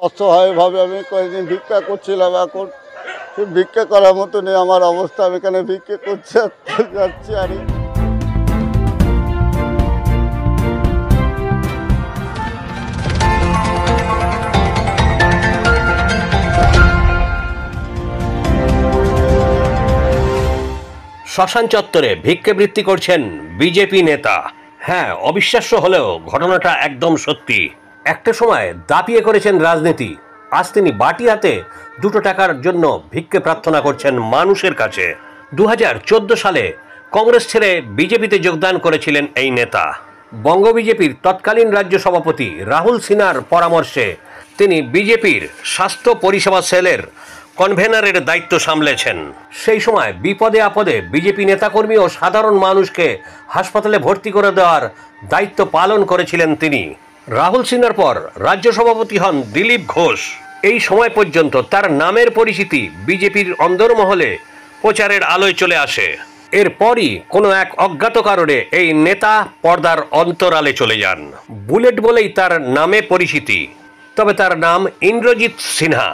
অসহায়ভাবে আমি কয়েকদিন ভিক্ষা করছিলাম। এখন ভিক্ষা করার মতো নেই আমার অবস্থা। আমি এখানে ভিক্ষা করতে যাচ্ছি। আর শ্মশান চত্বরে ভিক্ষাবৃত্তি করছেন বিজেপি নেতা। হ্যাঁ, অবিশ্বাস্য হলেও ঘটনাটা একদম সত্যি। একটা সময় দাপিয়ে করেছেন রাজনীতি, আজ তিনি বাটি হাতে 2 টাকার জন্য ভিক্ষে প্রার্থনা করছেন মানুষের কাছে। 2014 সালে কংগ্রেস ছেড়ে বিজেপিতে যোগদান করেছিলেন এই নেতা। বঙ্গ বিজেপির তৎকালীন রাজ্য সভাপতি রাহুল সিনহার পরামর্শে তিনি বিজেপির স্বাস্থ্য পরিষেবা সেলের কনভেনারের দায়িত্ব সামলেছেন। সেই সময় বিপদে আপদে বিজেপি নেতাকর্মী ও সাধারণ মানুষকে হাসপাতালে ভর্তি করে দেওয়ার দায়িত্ব পালন করেছিলেন তিনি। রাহুল সিনহার পর রাজ্য সভাপতি হন দিলীপ ঘোষ। এই সময় পর্যন্ত তার নামের পরিচিতি বিজেপির অন্দরমহলে প্রচারের আলোয় চলে আসে। এরপরই কোনো এক অজ্ঞাত কারণে এই নেতা পর্দার অন্তরালে চলে যান। বুলেট বলেই তার নামে পরিচিতি, তবে তার নাম ইন্দ্রজিৎ সিনহা।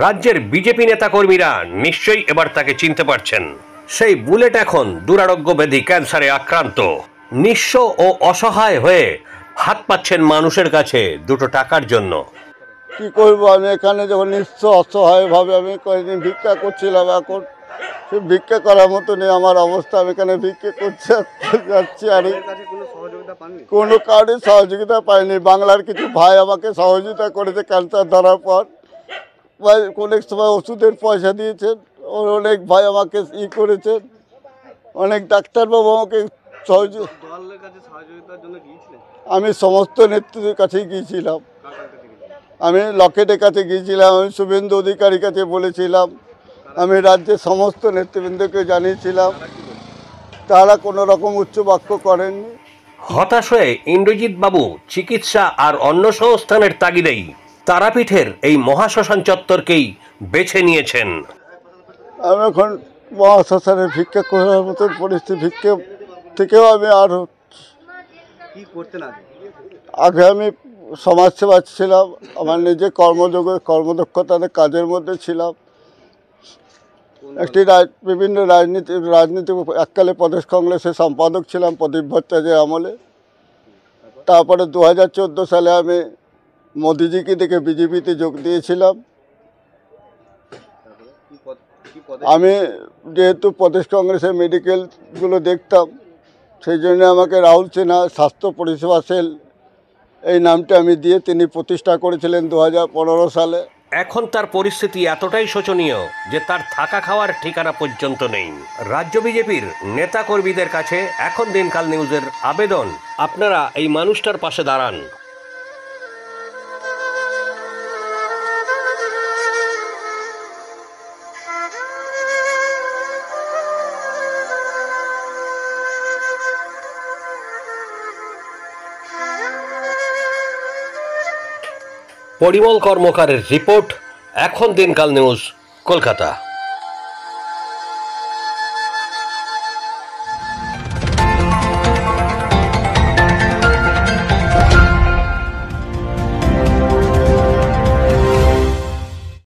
রাজ্যের বিজেপি নেতাকর্মীরা নিশ্চয়ই এবার তাকে চিনতে পারছেন। সেই বুলেট এখন দুরারোগ্য ব্যাধি ক্যান্সারে আক্রান্ত। নিঃস্ব ও অসহায় হয়ে হাত পাচ্ছেন মানুষের কাছে 2 টাকার জন্য। কি করবো, আমি এখানে যখন নিঃস্ব অসহায়ভাবে আমি কয়েকদিন ভিক্ষা করছিলাম। এখন ভিক্ষা করার মতো নেই আমার অবস্থা। আমি এখানে ভিক্ষা করতে যাচ্ছি। আর কোনো কারণে সহযোগিতা পাইনি। বাংলার কিছু ভাই আমাকে সহযোগিতা করেছে ক্যান্সার ধরার পর। অনেক সময় ওষুধের পয়সা দিয়েছেন, অনেক ভাই আমাকে করেছেন, অনেক ডাক্তারবাবু আমাকে আমি সমস্ত নেতৃত্বের কাছেই গিয়েছিলাম। আমি লকেটের কাছে গিয়েছিলাম, আমি শুভেন্দু অধিকারীর কাছে বলেছিলাম, আমি রাজ্যের সমস্ত নেতৃবৃন্দকে জানিয়েছিলাম, তারা কোনো রকম উচ্চ বাক্য করেননি। হতাশ হয়ে ইন্দ্রজিৎ বাবু চিকিৎসা আর অন্য সংস্থানের তাগিদেই তারাপীঠের এই মহাশ্মশান চত্বরকেই বেছে নিয়েছেন। আমি এখন মহাশ্মশানে ভিক্ষা করার মতন পরিস্থিতি, ভিক্ষা থেকেও আমি আর কি করতে না। আগে আমি সমাজসেবা ছিলাম, আমার নিজে কর্মদক্ষতার কাজের মধ্যে ছিলাম। একটি বিভিন্ন রাজনীতি এককালে প্রদেশ কংগ্রেসের সম্পাদক ছিলাম প্রদীপ ভট্টাচার্যের আমলে। তারপরে 2014 সালে আমি মোদিজিকে দেখে বিজেপিতে যোগ দিয়েছিলাম। আমি যেহেতু প্রদেশ কংগ্রেসের মেডিকেলগুলো দেখতাম, সেই জন্য আমাকে রাহুল সিনহা স্বাস্থ্য পরিষেবা সেল এই নামটা আমি দিয়ে তিনি প্রতিষ্ঠা করেছিলেন 2015 সালে। এখন তার পরিস্থিতি এতটাই শোচনীয় যে তার থাকা খাওয়ার ঠিকানা পর্যন্ত নেই। রাজ্য বিজেপির নেতা কর্মীদের কাছে এখন দিনকাল নিউজের আবেদন, আপনারা এই মানুষটার পাশে দাঁড়ান। পরিমল কর্মকারের রিপোর্ট, এখন দিনকাল নিউজ, কলকাতা।